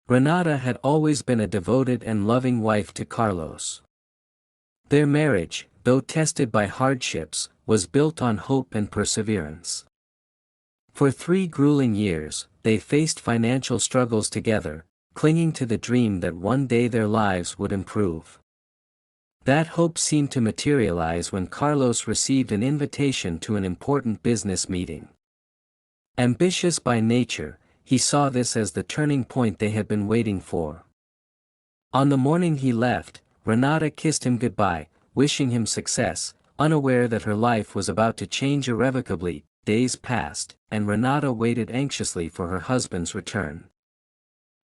Renata had always been a devoted and loving wife to Carlos. Their marriage, though tested by hardships, was built on hope and perseverance. For 3 grueling years, they faced financial struggles together, clinging to the dream that one day their lives would improve. That hope seemed to materialize when Carlos received an invitation to an important business meeting. Ambitious by nature, he saw this as the turning point they had been waiting for. On the morning he left, Renata kissed him goodbye, wishing him success, unaware that her life was about to change irrevocably. Days passed, and Renata waited anxiously for her husband's return.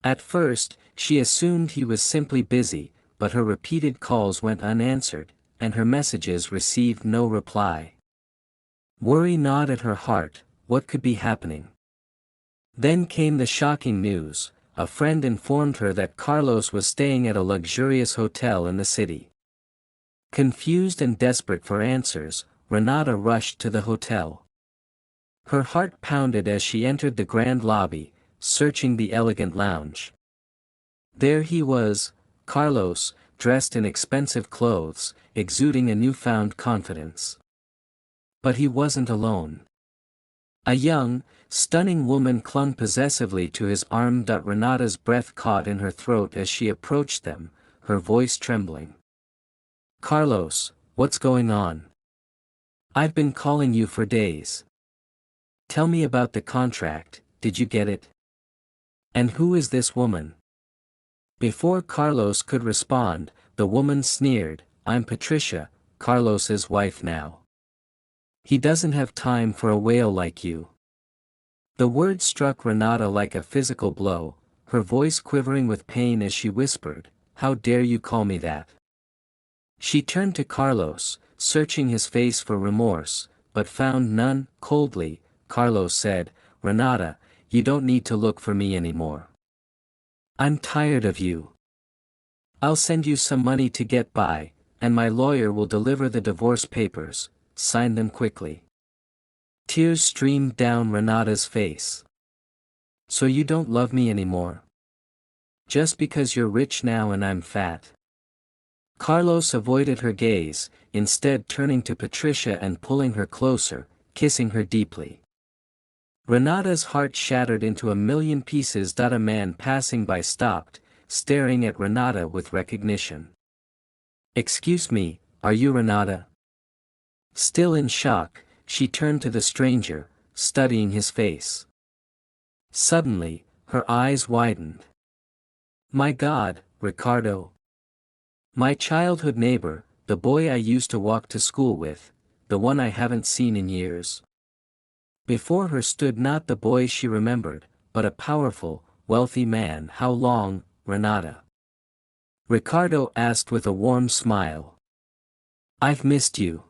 At first, she assumed he was simply busy, but her repeated calls went unanswered, and her messages received no reply. Worry gnawed at her heart. What could be happening? Then came the shocking news. A friend informed her that Carlos was staying at a luxurious hotel in the city. Confused and desperate for answers, Renata rushed to the hotel. Her heart pounded as she entered the grand lobby, searching the elegant lounge. There he was, Carlos, dressed in expensive clothes, exuding a newfound confidence. But he wasn't alone. A young, stunning woman clung possessively to his arm. Renata's breath caught in her throat as she approached them, her voice trembling. "Carlos, what's going on? I've been calling you for days. Tell me about the contract, did you get it? And who is this woman?" Before Carlos could respond, the woman sneered, "I'm Patricia, Carlos's wife now. He doesn't have time for a whale like you." The word struck Renata like a physical blow, her voice quivering with pain as she whispered, "How dare you call me that?" She turned to Carlos, searching his face for remorse, but found none. Coldly, Carlos said, "Renata, you don't need to look for me anymore. I'm tired of you. I'll send you some money to get by, and my lawyer will deliver the divorce papers. Sign them quickly." Tears streamed down Renata's face. "So you don't love me anymore? Just because you're rich now and I'm fat?" Carlos avoided her gaze, instead turning to Patricia and pulling her closer, kissing her deeply. Renata's heart shattered into a million pieces. A man passing by stopped, staring at Renata with recognition. "Excuse me, are you Renata?" Still in shock, she turned to the stranger, studying his face. Suddenly, her eyes widened. "My God, Ricardo. My childhood neighbor, the boy I used to walk to school with, the one I haven't seen in years." Before her stood not the boy she remembered, but a powerful, wealthy man. "How long, Renata?" Ricardo asked with a warm smile. "I've missed you."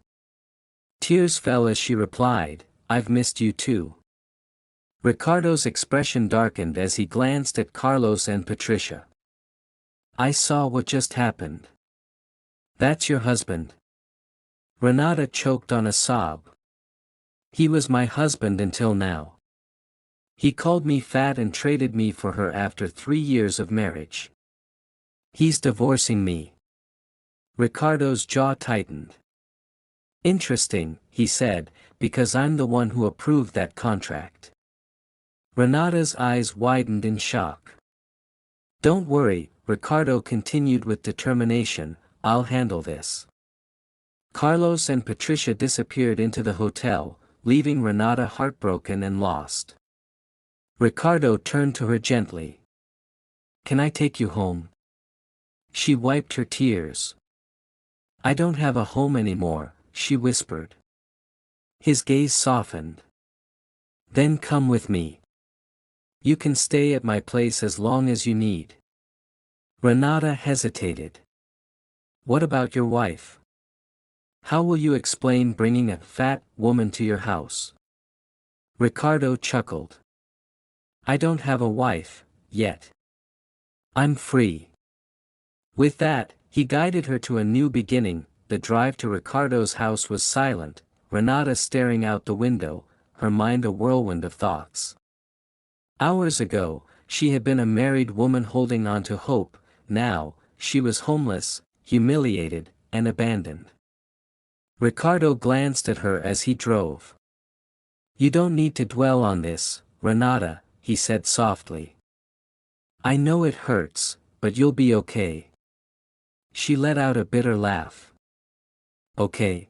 Tears fell as she replied, "I've missed you too." Ricardo's expression darkened as he glanced at Carlos and Patricia. "I saw what just happened. That's your husband?" Renata choked on a sob. "He was my husband until now. He called me fat and traded me for her after 3 years of marriage. He's divorcing me." Ricardo's jaw tightened. "Interesting," he said, "because I'm the one who approved that contract." Renata's eyes widened in shock. "Don't worry," Ricardo continued with determination, "I'll handle this." Carlos and Patricia disappeared into the hotel, leaving Renata heartbroken and lost. Ricardo turned to her gently. "Can I take you home?" She wiped her tears. "I don't have a home anymore," she whispered. His gaze softened. "Then come with me. You can stay at my place as long as you need." Renata hesitated. "What about your wife? How will you explain bringing a fat woman to your house?" Ricardo chuckled. "I don't have a wife, yet. I'm free." With that, he guided her to a new beginning. The drive to Ricardo's house was silent, Renata staring out the window, her mind a whirlwind of thoughts. Hours ago, she had been a married woman holding on to hope. Now, she was homeless, humiliated, and abandoned. Ricardo glanced at her as he drove. "You don't need to dwell on this, Renata," he said softly. "I know it hurts, but you'll be okay." She let out a bitter laugh. "Okay?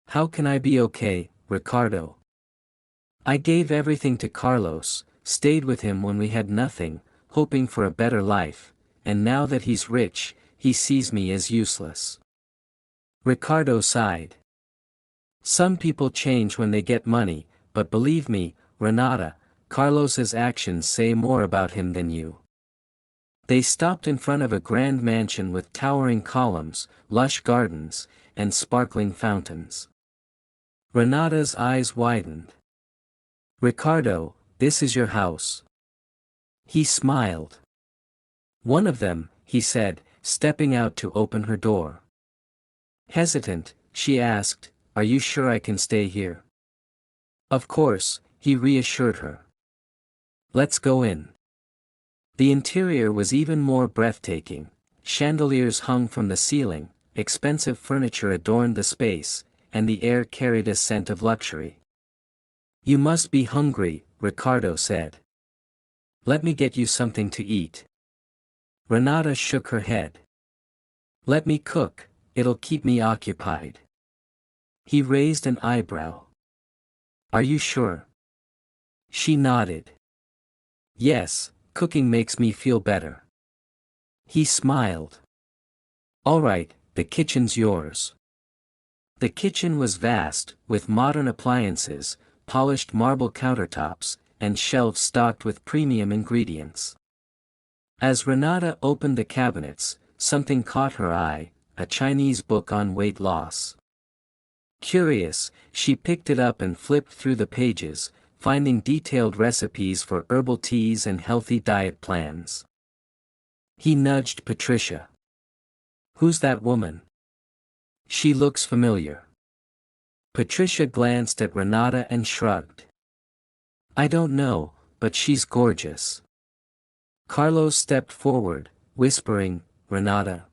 How can I be okay, Ricardo? I gave everything to Carlos, stayed with him when we had nothing, hoping for a better life, and now that he's rich, he sees me as useless." Ricardo sighed. "Some people change when they get money, but believe me, Renata, Carlos's actions say more about him than you." They stopped in front of a grand mansion with towering columns, lush gardens, and sparkling fountains. Renata's eyes widened. "Ricardo, this is your house." He smiled. "One of them," he said, stepping out to open her door. Hesitant, she asked, "Are you sure I can stay here?" "Of course," he reassured her. "Let's go in." The interior was even more breathtaking. Chandeliers hung from the ceiling, expensive furniture adorned the space, and the air carried a scent of luxury. "You must be hungry," Ricardo said. "Let me get you something to eat." Renata shook her head. "Let me cook, it'll keep me occupied." He raised an eyebrow. "Are you sure?" She nodded. "Yes, cooking makes me feel better." He smiled. "All right, the kitchen's yours." The kitchen was vast, with modern appliances, polished marble countertops, and shelves stocked with premium ingredients. As Renata opened the cabinets, something caught her eye, a Chinese book on weight loss. Curious, she picked it up and flipped through the pages, finding detailed recipes for herbal teas and healthy diet plans. He nudged Patricia. "Who's that woman? She looks familiar." Patricia glanced at Renata and shrugged. "I don't know, but she's gorgeous." Carlos stepped forward, whispering, "Renata."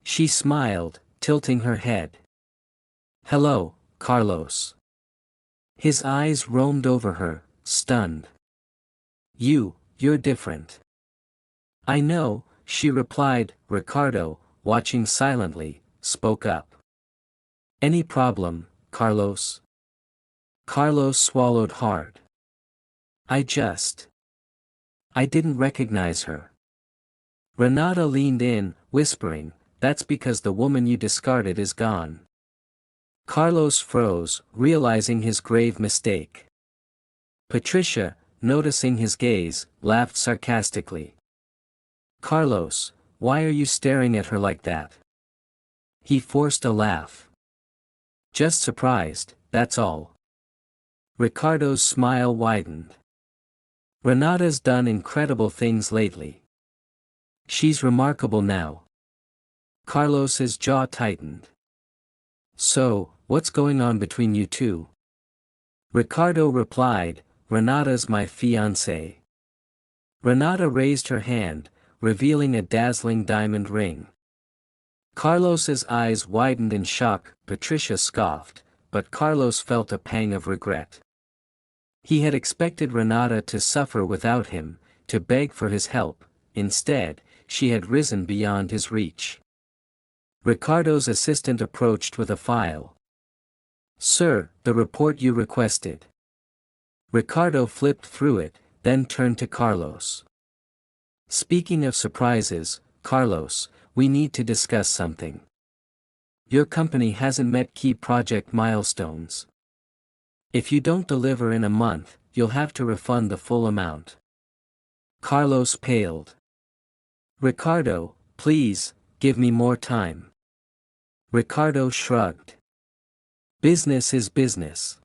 She smiled, tilting her head. "Hello, Carlos." His eyes roamed over her, stunned. You're different." "I know," she replied. Ricardo, watching silently, spoke up. "Any problem, Carlos?" Carlos swallowed hard. I didn't recognize her." Renata leaned in, whispering, "That's because the woman you discarded is gone." Carlos froze, realizing his grave mistake. Patricia, noticing his gaze, laughed sarcastically. "Carlos, why are you staring at her like that?" He forced a laugh. "Just surprised, that's all." Ricardo's smile widened. "Renata's done incredible things lately. She's remarkable now." Carlos's jaw tightened. "So, what's going on between you two?" Ricardo replied, "Renata's my fiancée." Renata raised her hand, revealing a dazzling diamond ring. Carlos's eyes widened in shock. Patricia scoffed, but Carlos felt a pang of regret. He had expected Renata to suffer without him, to beg for his help. Instead, she had risen beyond his reach. Ricardo's assistant approached with a file. "Sir, the report you requested." Ricardo flipped through it, then turned to Carlos. "Speaking of surprises, Carlos, we need to discuss something. Your company hasn't met key project milestones. If you don't deliver in a month, you'll have to refund the full amount." Carlos paled. "Ricardo, please, give me more time." Ricardo shrugged. "Business is business.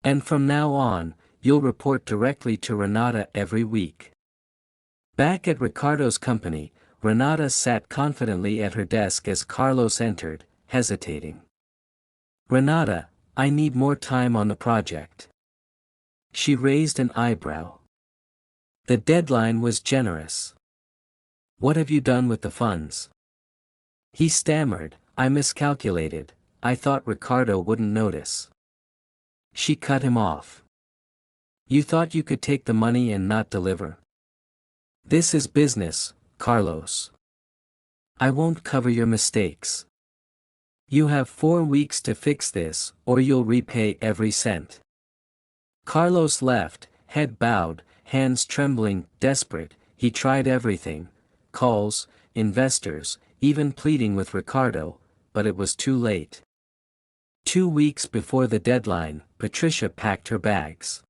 And from now on, you'll report directly to Renata every week." Back at Ricardo's company, Renata sat confidently at her desk as Carlos entered, hesitating. "Renata, I need more time on the project." She raised an eyebrow. The deadline was generous. What have you done with the funds? He stammered, I miscalculated, I thought Ricardo wouldn't notice. She cut him off. You thought you could take the money and not deliver? This is business, Carlos. I won't cover your mistakes. You have 4 weeks to fix this, or you'll repay every cent. Carlos left, head bowed, hands trembling, desperate. He tried everything, calls, investors, even pleading with Ricardo, but it was too late. 2 weeks before the deadline, Patricia packed her bags.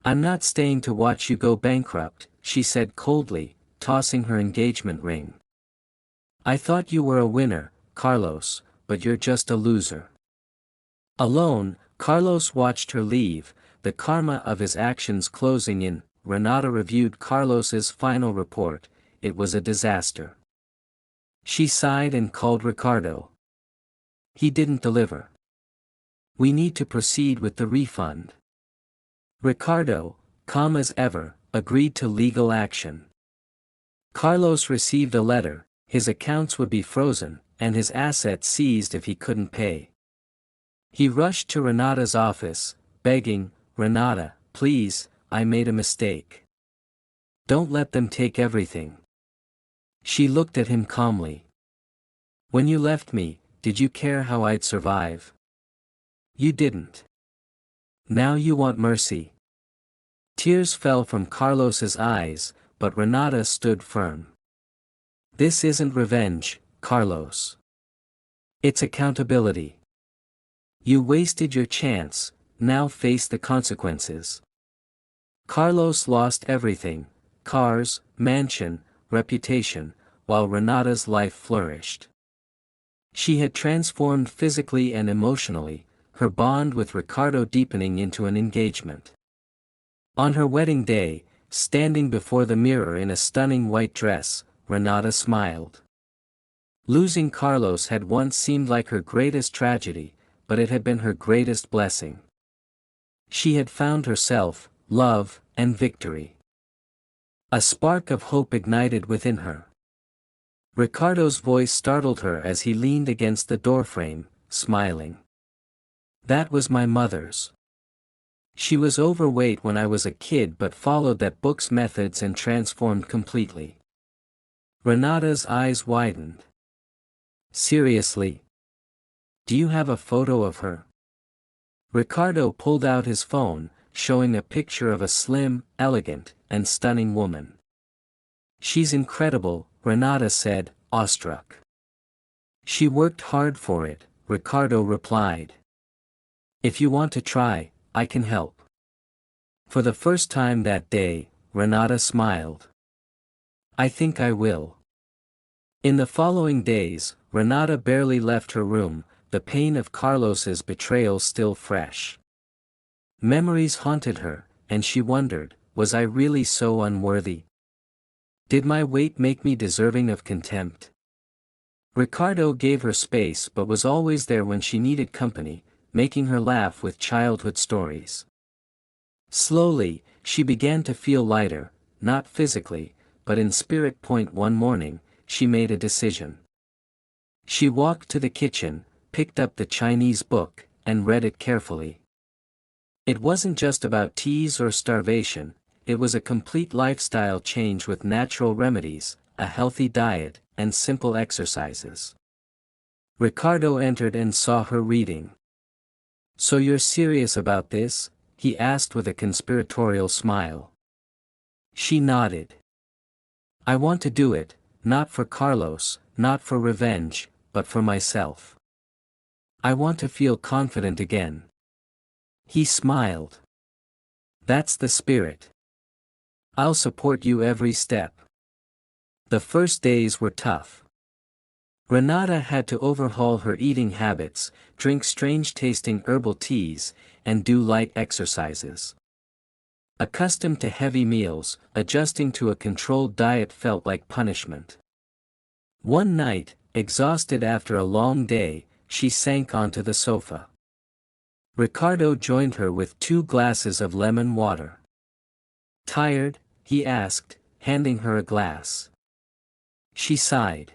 I'm not staying to watch you go bankrupt, she said coldly, tossing her engagement ring. I thought you were a winner, Carlos, but you're just a loser. Alone, Carlos watched her leave, the karma of his actions closing in. Renata reviewed Carlos's final report. It was a disaster. She sighed and called Ricardo. He didn't deliver. We need to proceed with the refund. Ricardo, calm as ever, agreed to legal action. Carlos received a letter, his accounts would be frozen, and his assets seized if he couldn't pay. He rushed to Renata's office, begging, Renata, please, I made a mistake. Don't let them take everything. She looked at him calmly. When you left me, did you care how I'd survive? You didn't. Now you want mercy. Tears fell from Carlos's eyes, but Renata stood firm. This isn't revenge, Carlos. It's accountability. You wasted your chance, now face the consequences. Carlos lost everything, cars, mansion, reputation, while Renata's life flourished. She had transformed physically and emotionally, her bond with Ricardo deepening into an engagement. On her wedding day, standing before the mirror in a stunning white dress, Renata smiled. Losing Carlos had once seemed like her greatest tragedy, but it had been her greatest blessing. She had found herself, love, and victory. A spark of hope ignited within her. Ricardo's voice startled her as he leaned against the doorframe, smiling. That was my mother's. She was overweight when I was a kid but followed that book's methods and transformed completely. Renata's eyes widened. Seriously? Do you have a photo of her? Ricardo pulled out his phone, showing a picture of a slim, elegant, and stunning woman. She's incredible, Renata said, awestruck. She worked hard for it, Ricardo replied. If you want to try, I can help. For the first time that day, Renata smiled. I think I will. In the following days, Renata barely left her room, the pain of Carlos's betrayal still fresh. Memories haunted her, and she wondered, was I really so unworthy? Did my weight make me deserving of contempt? Ricardo gave her space but was always there when she needed company, making her laugh with childhood stories. Slowly, she began to feel lighter, not physically, but in spirit. One morning, she made a decision. She walked to the kitchen, picked up the Chinese book, and read it carefully. It wasn't just about teas or starvation, it was a complete lifestyle change with natural remedies, a healthy diet, and simple exercises. Ricardo entered and saw her reading. So you're serious about this? He asked with a conspiratorial smile. She nodded. I want to do it, not for Carlos, not for revenge, but for myself. I want to feel confident again. He smiled. That's the spirit. I'll support you every step. The first days were tough. Renata had to overhaul her eating habits, drink strange-tasting herbal teas, and do light exercises. Accustomed to heavy meals, adjusting to a controlled diet felt like punishment. One night, exhausted after a long day, she sank onto the sofa. Ricardo joined her with 2 glasses of lemon water. Tired? he asked, handing her a glass. She sighed.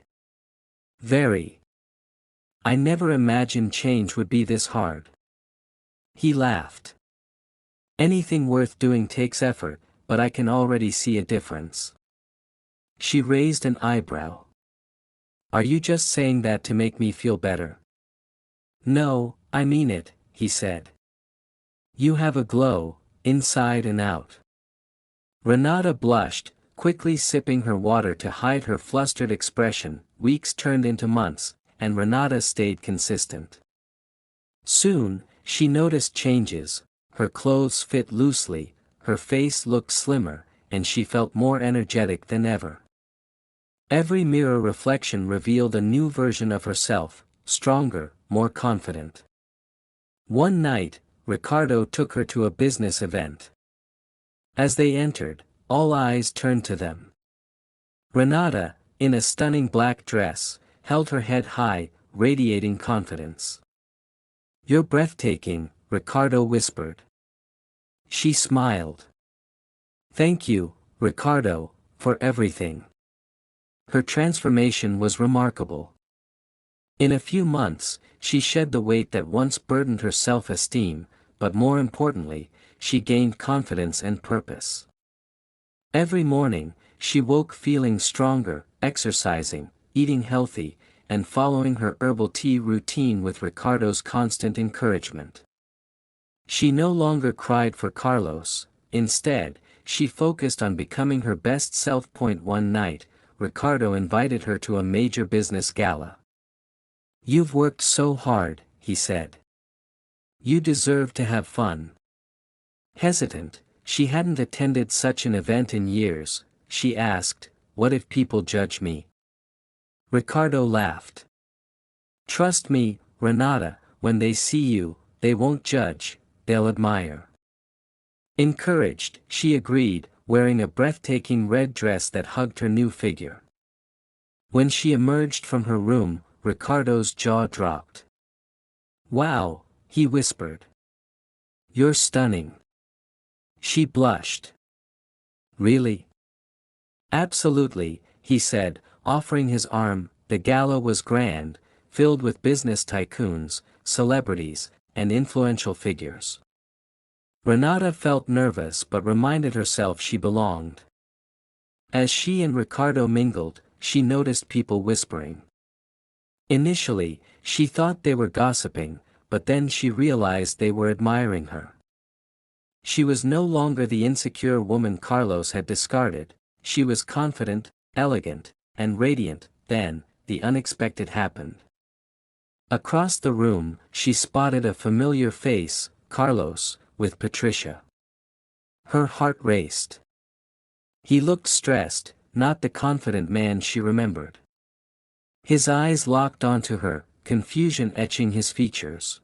Very. I never imagined change would be this hard. He laughed. Anything worth doing takes effort, but I can already see a difference. She raised an eyebrow. Are you just saying that to make me feel better? No, I mean it, he said. You have a glow, inside and out. Renata blushed, quickly sipping her water to hide her flustered expression. Weeks turned into months, and Renata stayed consistent. Soon, she noticed changes. Her clothes fit loosely, her face looked slimmer, and she felt more energetic than ever. Every mirror reflection revealed a new version of herself, stronger, more confident. One night, Ricardo took her to a business event. As they entered, all eyes turned to them. Renata, in a stunning black dress, held her head high, radiating confidence. You're breathtaking, Ricardo whispered. She smiled. Thank you, Ricardo, for everything. Her transformation was remarkable. In a few months, she shed the weight that once burdened her self-esteem, but more importantly, she gained confidence and purpose. Every morning, she woke feeling stronger, exercising, eating healthy, and following her herbal tea routine with Ricardo's constant encouragement. She no longer cried for Carlos, instead, she focused on becoming her best self. One night, Ricardo invited her to a major business gala. You've worked so hard, he said. You deserve to have fun. Hesitant, she hadn't attended such an event in years, she asked, what if people judge me? Ricardo laughed. Trust me, Renata, when they see you, they won't judge, they'll admire. Encouraged, she agreed, wearing a breathtaking red dress that hugged her new figure. When she emerged from her room, Ricardo's jaw dropped. Wow, he whispered. You're stunning. She blushed. Really? Absolutely, he said, offering his arm. The gala was grand, filled with business tycoons, celebrities, and influential figures. Renata felt nervous but reminded herself she belonged. As she and Ricardo mingled, she noticed people whispering. Initially, she thought they were gossiping, but then she realized they were admiring her. She was no longer the insecure woman Carlos had discarded, she was confident, elegant, and radiant. Then, the unexpected happened. Across the room, she spotted a familiar face, Carlos, with Patricia. Her heart raced. He looked stressed, not the confident man she remembered. His eyes locked onto her, confusion etching his features.